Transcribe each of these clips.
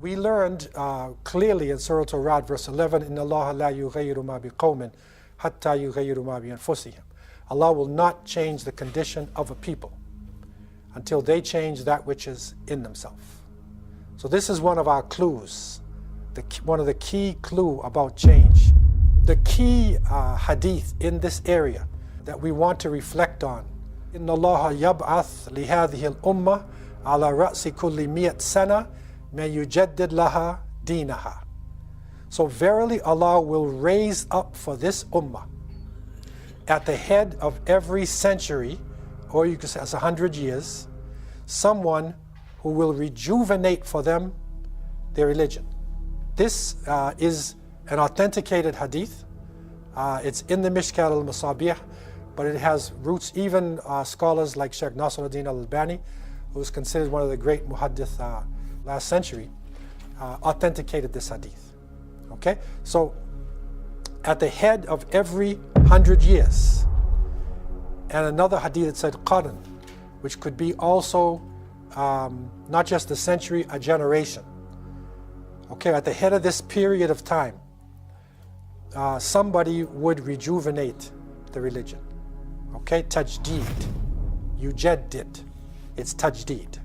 We learned clearly in Surah Al-Ra'd verse 11, إِنَّ اللَّهَ لَا يُغَيِّرُ مَا بِقَوْمٍ حَتَّى يُغَيِّرُ مَا بِأَنفُسِهِمْ. Allah will not change the condition of a people until they change that which is in themselves. So this is one of our clues, one of the key clue about change. The key hadith in this area that we want to reflect on, إِنَّ اللَّهَ يَبْعَثْ لِهَذِهِ الْأُمَّةِ عَلَى رَأْسِ كُلِّ مِئَةٍ سَنَةٍ مَن يُجَدِّدْ لَهَا دِينَهَا. So verily Allah will raise up for this ummah at the head of every century, or you could say as 100 years, someone who will rejuvenate for them their religion. This is an authenticated hadith. It's in the Mishkat al-Masabih, but it has roots. Even scholars like Shaykh Nasiruddin al-Albani, who is considered one of the great muhaddith last century, authenticated this hadith. Okay, so at the head of every 100 years, and another hadith that said condone, which could be also not just a century, a generation. Okay, at the head of this period of time, somebody would rejuvenate the religion. Okay, tajdeed, yujaddid, it's tajdeed.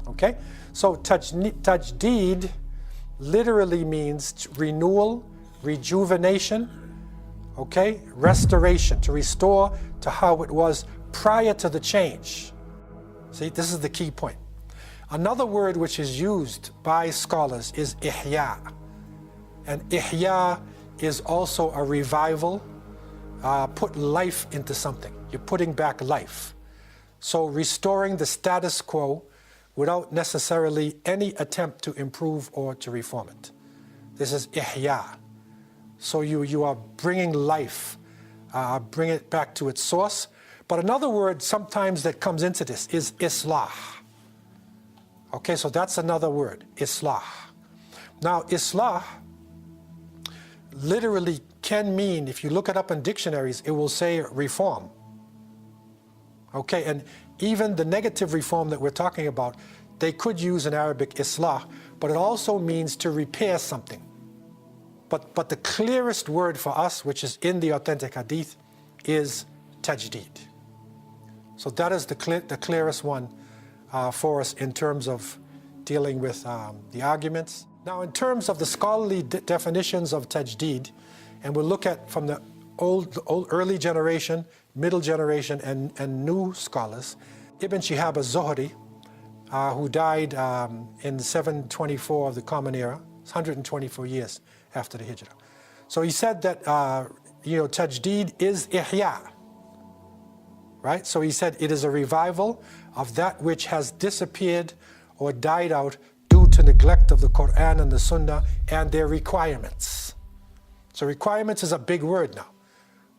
Okay, so tajdeed literally means renewal, rejuvenation, okay, restoration, to restore to how it was prior to the change. See, this is the key point. Another word which is used by scholars is ihya. And ihya is also a revival, put life into something. You're putting back life. So restoring the status quo without necessarily any attempt to improve or to reform it. This is ihya. So you are bringing life, bring it back to its source. But another word sometimes that comes into this is islah. Okay, so that's another word, islah. Now, islah literally can mean, if you look it up in dictionaries, it will say reform. Okay, and even the negative reform that we're talking about, they could use in Arabic islah, but it also means to repair something. But the clearest word for us, which is in the authentic hadith, is tajdeed. So that is the clearest one for us in terms of dealing with the arguments. Now, in terms of the scholarly definitions of tajdeed, and we'll look at from the early generation, middle generation, and new scholars, Ibn Shihab al-Zuhri, who died in 724 of the Common Era, 124 years after the Hijrah. So he said that tajdeed is ihya, right? So he said it is a revival of that which has disappeared or died out due to neglect of the Quran and the Sunnah and their requirements. So requirements is a big word now.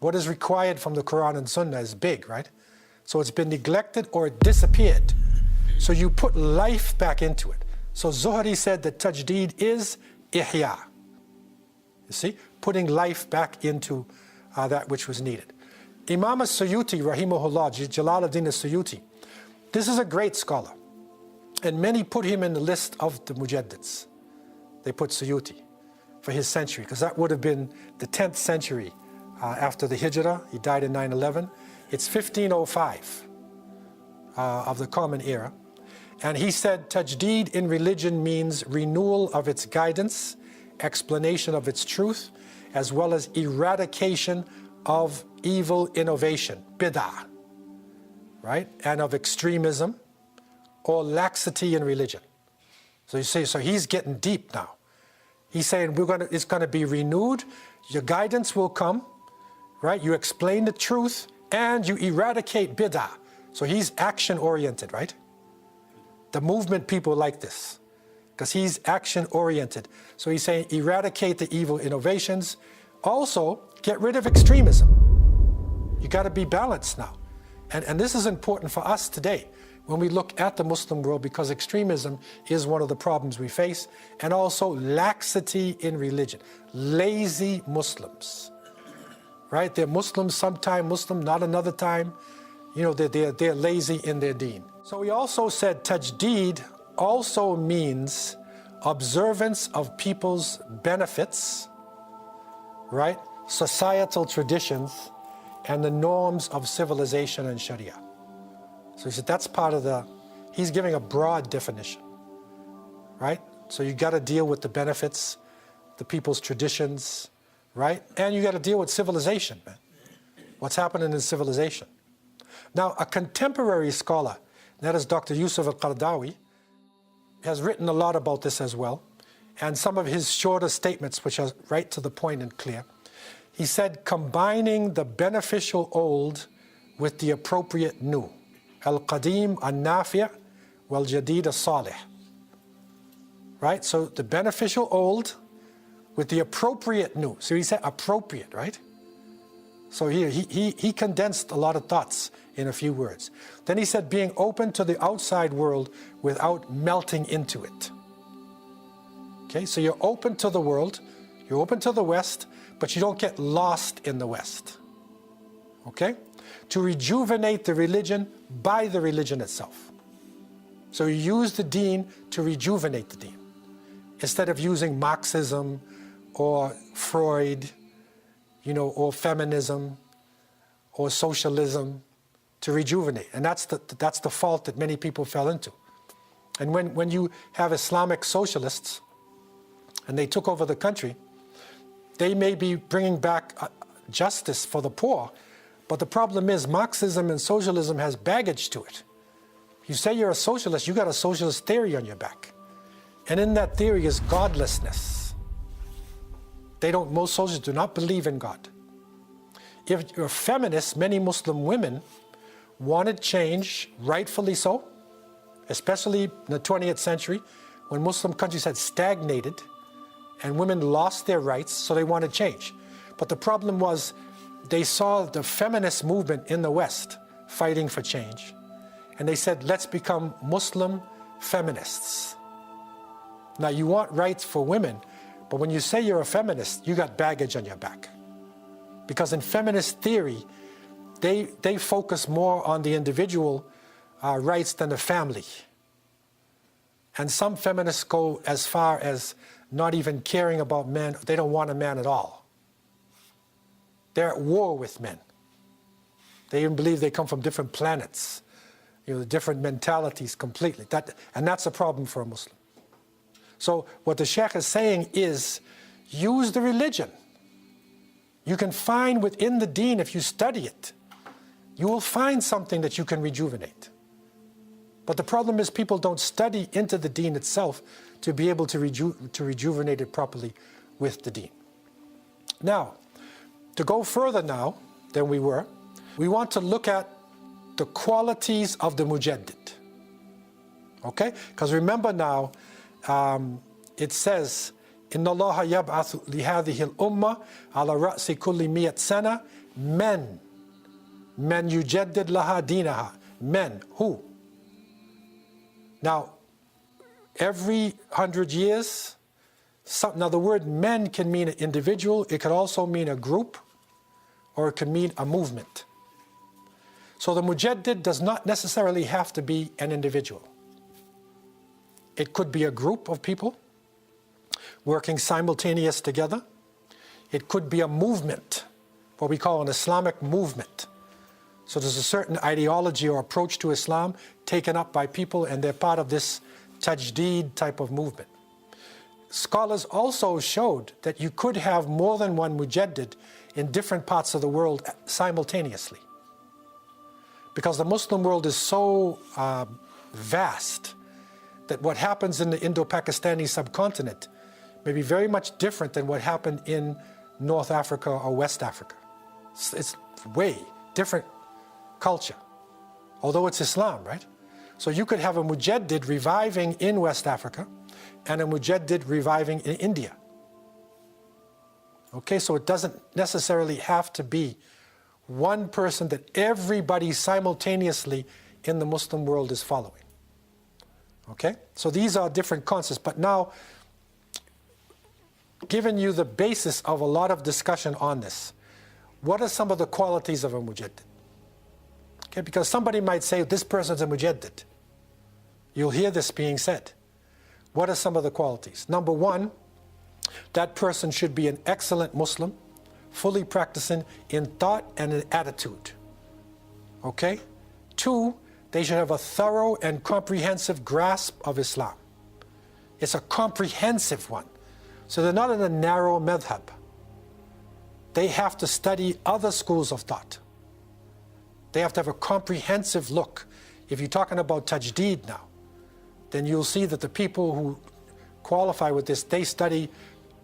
What is required from the Quran and Sunnah is big, right? So it's been neglected or it disappeared. So you put life back into it. So Zuhri said that tajdeed is ihya. You see, putting life back into that which was needed. Imam al-Suyuti, rahimahullah, Jalaluddin al-Suyuti, this is a great scholar. And many put him in the list of the Mujaddids. They put Suyuti for his century, because that would have been the 10th century after the Hijrah. He died in 911. It's 1505 of the Common Era. And he said, tajdeed in religion means renewal of its guidance, explanation of its truth, as well as eradication of evil innovation, bid'ah, right? And of extremism or laxity in religion. So you see, so he's getting deep now. He's saying it's gonna be renewed, your guidance will come, right? You explain the truth and you eradicate bid'ah. So he's action-oriented, right? The movement people like this, because he's action-oriented. So he's saying eradicate the evil innovations. Also, get rid of extremism. You got to be balanced now. And this is important for us today when we look at the Muslim world, because extremism is one of the problems we face, and also laxity in religion. Lazy Muslims, right? They're Muslims sometime, Muslim not another time. You know, they're lazy in their deen. So he also said tajdeed also means observance of people's benefits, right? Societal traditions, and the norms of civilization and Sharia. So he said that's part of he's giving a broad definition, right? So you got to deal with the benefits, the people's traditions, right? And you got to deal with civilization, man. What's happening in civilization. Now, a contemporary scholar, that is Dr. Yusuf al-Qaradawi, has written a lot about this as well. And some of his shorter statements, which are right to the point and clear, he said, combining the beneficial old with the appropriate new. Al-Qadim al-Nafi' wal-Jadid al-Salih. Right? So the beneficial old with the appropriate new. So he said appropriate, right? So here, he condensed a lot of thoughts in a few words. Then he said being open to the outside world without melting into it. Okay, so you're open to the world, you're open to the West, but you don't get lost in the West. Okay? To rejuvenate the religion by the religion itself. So you use the deen to rejuvenate the deen, instead of using Marxism or Freud, or feminism or socialism to rejuvenate. And that's the fault that many people fell into. And when you have Islamic socialists and they took over the country, they may be bringing back justice for the poor, but the problem is Marxism and socialism has baggage to it. You say you're a socialist, you got a socialist theory on your back. And in that theory is godlessness. Most socialists do not believe in God. If you're a feminist, many Muslim women wanted change, rightfully so, especially in the 20th century, when Muslim countries had stagnated and women lost their rights, so they wanted change. But the problem was they saw the feminist movement in the West fighting for change. And they said, let's become Muslim feminists. Now you want rights for women, but when you say you're a feminist, you got baggage on your back. Because in feminist theory, they focus more on the individual rights than the family. And some feminists go as far as not even caring about men. They don't want a man at all. They're at war with men. They even believe they come from different planets, different mentalities completely. And that's a problem for a Muslim. So what the Shaykh is saying is, use the religion. You can find within the deen, if you study it, you will find something that you can rejuvenate. But the problem is people don't study into the deen itself to be able to rejuvenate it properly with the deen. Now, to go further now than we were, we want to look at the qualities of the Mujadid. Okay? Because remember now, it says, إن الله يبعث لهذه الأمة على رأس كل 100 سنة من يجدد لها دينها. Men, who? Now, every 100 years, now the word men can mean an individual, it could also mean a group, or it can mean a movement. So the Mujaddid does not necessarily have to be an individual. It could be a group of people working simultaneous together. It could be a movement, what we call an Islamic movement. So there's a certain ideology or approach to Islam taken up by people, and they're part of this tajdeed type of movement. Scholars also showed that you could have more than one Mujaddid in different parts of the world simultaneously. Because the Muslim world is so vast that what happens in the Indo-Pakistani subcontinent may be very much different than what happened in North Africa or West Africa. It's way different culture, although it's Islam, right? So you could have a Mujaddid reviving in West Africa and a Mujaddid reviving in India. Okay, so it doesn't necessarily have to be one person that everybody simultaneously in the Muslim world is following. Okay, so these are different concepts, but now giving you the basis of a lot of discussion on this. What are some of the qualities of a Mujaddid? Okay, because somebody might say, this person's a Mujaddid. You'll hear this being said. What are some of the qualities? Number one, that person should be an excellent Muslim, fully practicing in thought and in attitude. Okay? Two, they should have a thorough and comprehensive grasp of Islam. It's a comprehensive one. So they're not in a narrow madhab. They have to study other schools of thought. They have to have a comprehensive look. If you're talking about tajdeed now, then you'll see that the people who qualify with this, they study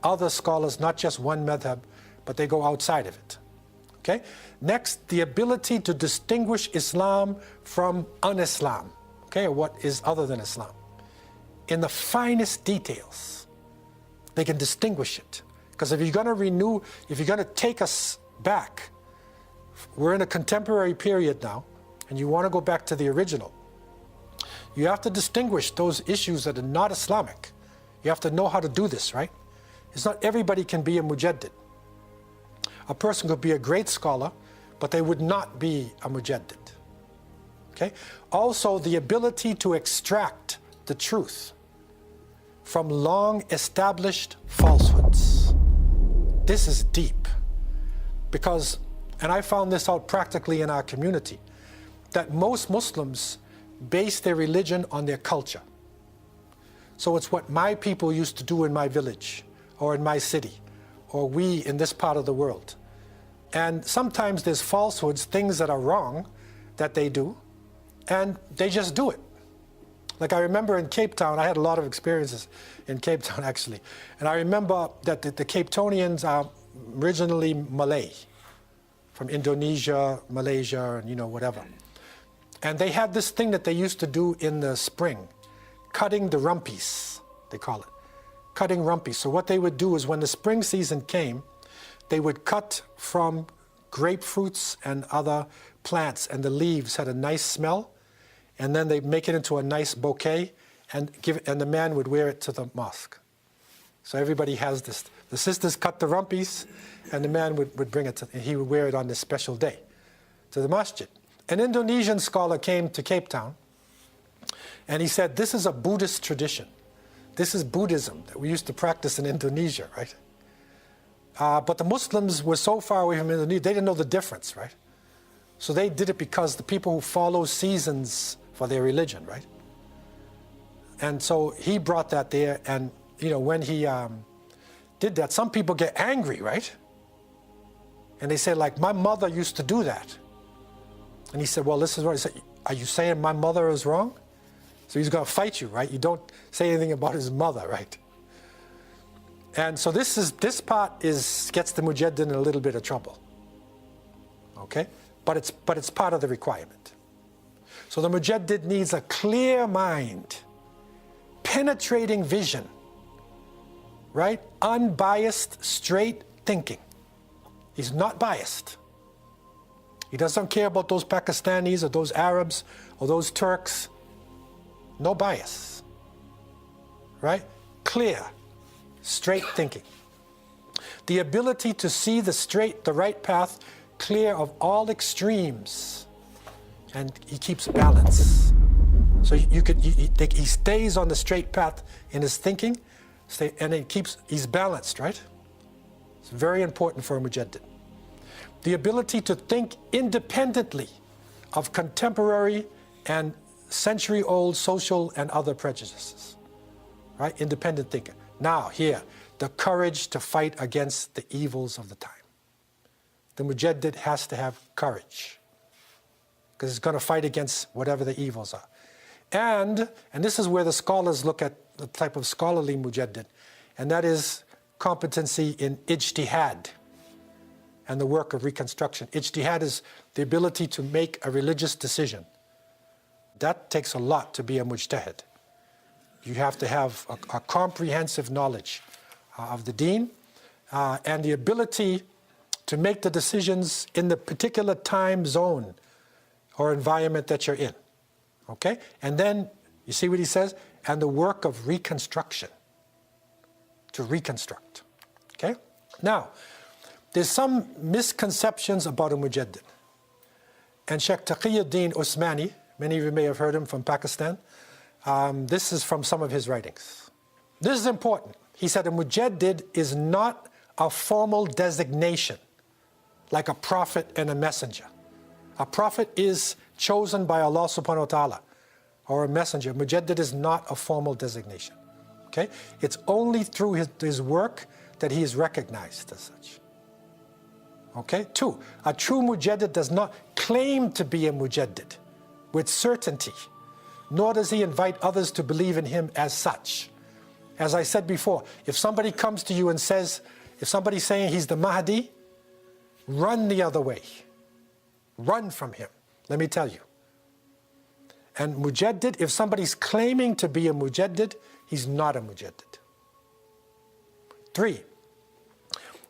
other scholars, not just one madhab, but they go outside of it. Okay? Next, the ability to distinguish Islam from un-Islam, okay, or what is other than Islam. In the finest details, they can distinguish it. Because if you're going to renew, if you're going to take us back, we're in a contemporary period now, and you want to go back to the original. You have to distinguish those issues that are not Islamic. You have to know how to do this, right? It's not everybody can be a Mujadid. A person could be a great scholar, but they would not be a Mujadid. Okay? Also, the ability to extract the truth from long established falsehoods. This is deep. Because, and I found this out practically in our community, that most Muslims base their religion on their culture. So it's what my people used to do in my village, or in my city, or we in this part of the world. And sometimes there's falsehoods, things that are wrong that they do, and they just do it. Like I remember in Cape Town, I had a lot of experiences in Cape Town actually, and I remember that the Cape Townians are originally Malay, from Indonesia, Malaysia, and whatever. And they had this thing that they used to do in the spring, cutting the rumpies, they call it. Cutting rumpies. So what they would do is when the spring season came, they would cut from grapefruits and other plants, and the leaves had a nice smell, and then they'd make it into a nice bouquet and the man would wear it to the mosque. So everybody has this. The sisters cut the rumpies, and the man would bring it and he would wear it on this special day to the masjid. An Indonesian scholar came to Cape Town, and he said, this is a Buddhist tradition. This is Buddhism that we used to practice in Indonesia, right? But the Muslims were so far away from Indonesia, they didn't know the difference, right? So they did it because the people who follow seasons for their religion, right? And so he brought that there, and when he did that, some people get angry, right? And they say, like, my mother used to do that. And he said, well, this is what he said. Are you saying my mother is wrong? So he's going to fight you, right? You don't say anything about his mother, right? And so this part gets the Mujadid in a little bit of trouble, okay? But it's part of the requirement. So the Mujadid needs a clear mind, penetrating vision, right? Unbiased, straight thinking. He's not biased. He doesn't care about those Pakistanis or those Arabs or those Turks. No bias, right? Clear, straight thinking. The ability to see the right path, clear of all extremes, and he keeps balance. So he stays on the straight path in his thinking, and he's balanced, right? It's very important for a Mujadid. The ability to think independently of contemporary and century-old social and other prejudices, right? Independent thinker. Now, here, the courage to fight against the evils of the time. The Mujadid has to have courage, because he's going to fight against whatever the evils are. And this is where the scholars look at the type of scholarly Mujadid, and that is competency in ijtihad and the work of reconstruction. Ijtihad is the ability to make a religious decision. That takes a lot to be a mujtahid. You have to have a comprehensive knowledge of the deen and the ability to make the decisions in the particular time zone or environment that you're in. Okay? And then, you see what he says? And the work of reconstruction. To reconstruct. Okay? Now, there's some misconceptions about a Mujadid. And Shaykh Taqiyuddin Usmani, many of you may have heard him from Pakistan. This is from some of his writings. This is important. He said a Mujaddid is not a formal designation like a prophet and a messenger. A prophet is chosen by Allah subhanahu wa ta'ala, or a messenger. Mujaddid is not a formal designation. Okay? It's only through his work that he is recognized as such. Okay? 2, a true Mujaddid does not claim to be a Mujaddid with certainty, nor does he invite others to believe in him as such. As I said before, if somebody comes to you and says, if somebody's saying he's the Mahdi, run the other way. Run from him, let me tell you. And Mujaddid, if somebody's claiming to be a Mujaddid, he's not a Mujaddid. 3,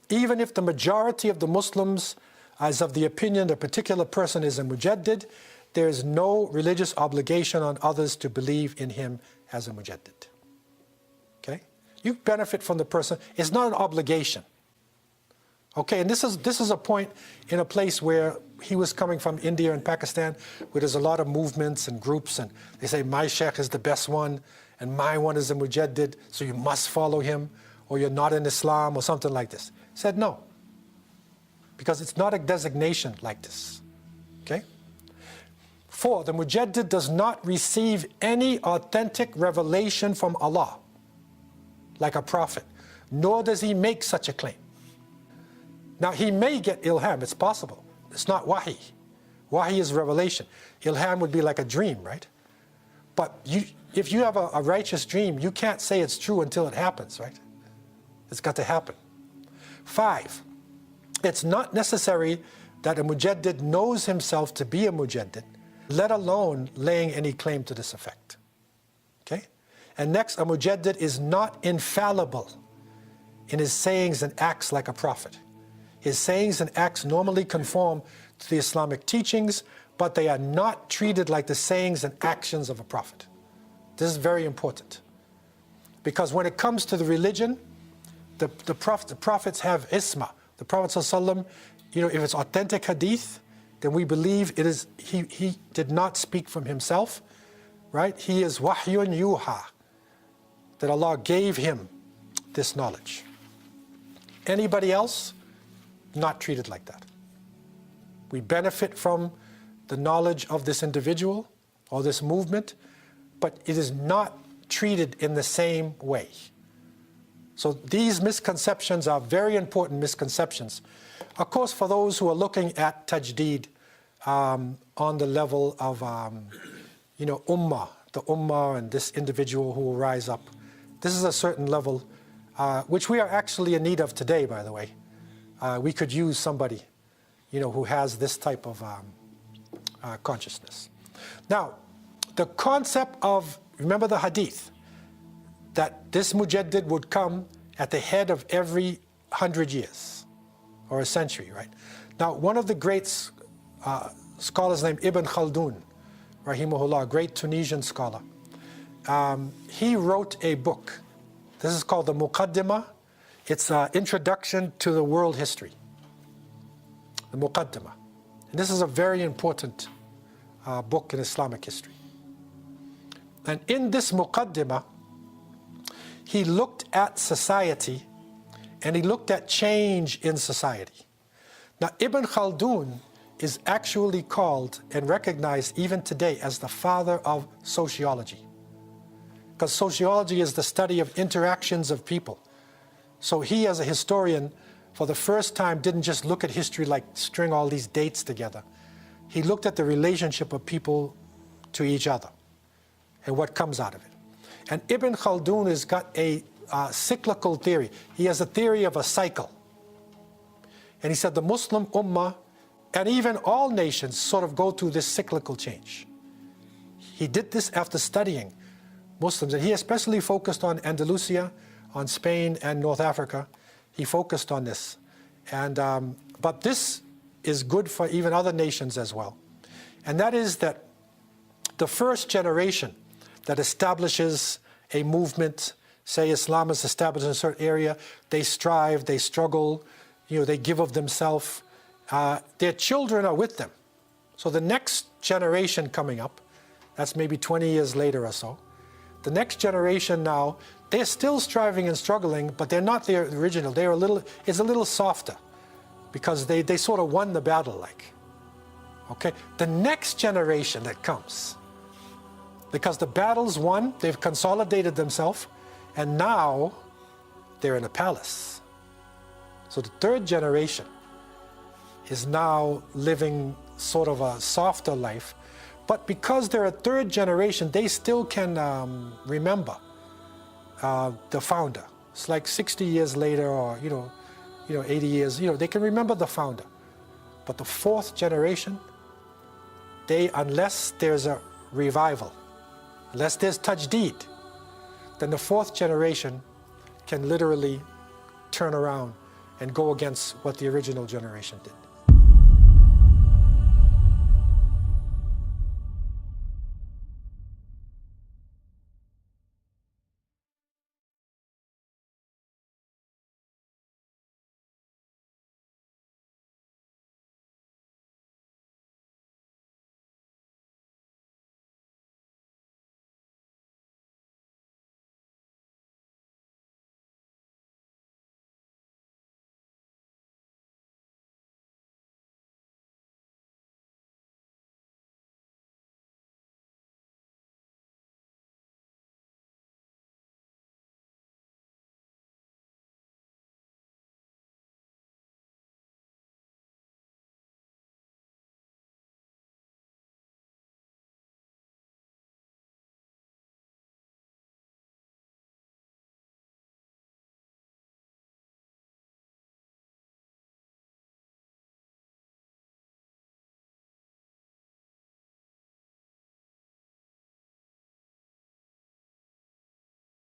even if the majority of the Muslims is of the opinion a particular person is a Mujaddid, there is no religious obligation on others to believe in him as a Mujaddid. Okay? You benefit from the person. It's not an obligation. Okay, and this is a point in a place where he was coming from, India and Pakistan, where there's a lot of movements and groups, and they say, my Shaykh is the best one, and my one is a Mujaddid, so you must follow him, or you're not in Islam, or something like this. He said no, because it's not a designation like this. Okay? 4, the Mujaddid does not receive any authentic revelation from Allah, like a prophet, nor does he make such a claim. Now, he may get ilham, it's possible. It's not wahi. Wahi is revelation. Ilham would be like a dream, right? But if you have a righteous dream, you can't say it's true until it happens, right? It's got to happen. 5, it's not necessary that a Mujaddid knows himself to be a Mujaddid, let alone laying any claim to this effect. Okay? And next, a Mujaddid is not infallible in his sayings and acts like a prophet. His sayings and acts normally conform to the Islamic teachings, but they are not treated like the sayings and actions of a prophet. This is very important. Because when it comes to the religion, the prophets have isma. The Prophet ﷺ, if it's authentic hadith, then we believe it is he did not speak from himself, right? He is wahyun yuha, that Allah gave him this knowledge. Anybody else? Not treated like that. We benefit from the knowledge of this individual or this movement, but it is not treated in the same way. So these misconceptions are very important misconceptions. Of course, for those who are looking at tajdeed on the level of, ummah, the ummah and this individual who will rise up, this is a certain level, which we are actually in need of today, by the way. We could use somebody, who has this type of consciousness. Now, the concept of, remember the hadith, that this Mujaddid would come at the head of every 100 years, or a century, right? Now, one of the great scholars named Ibn Khaldun, rahimahullah, a great Tunisian scholar, he wrote a book. This is called the Muqaddimah. It's an introduction to the world history, the Muqaddimah. And this is a very important book in Islamic history. And in this Muqaddimah, he looked at society and he looked at change in society. Now, Ibn Khaldun is actually called and recognized even today as the father of sociology. Because sociology is the study of interactions of people. So he, as a historian, for the first time, didn't just look at history like string all these dates together. He looked at the relationship of people to each other and what comes out of it. And Ibn Khaldun has got a cyclical theory. He has a theory of a cycle. And he said the Muslim Ummah, and even all nations, sort of go through this cyclical change. He did this after studying Muslims, and he especially focused on Andalusia, on Spain and North Africa. He focused on this. And, but this is good for even other nations as well. And that is that the first generation that establishes a movement, say Islam is established in a certain area, they strive, they struggle, they give of themselves. Their children are with them. So the next generation coming up, that's maybe 20 years later or so, The next generation now, they're still striving and struggling, but they're not the original. They're it's a little softer because they sort of won the battle like. Okay, the next generation that comes, because the battle's won, they've consolidated themselves, and now they're in a palace. So the third generation is now living sort of a softer life, but because they're a third generation, they still can remember the founder. It's like 60 years later, or 80 years, they can remember the founder. But the fourth generation, unless there's a revival, unless there's tajdeed, then the fourth generation can literally turn around and go against what the original generation did.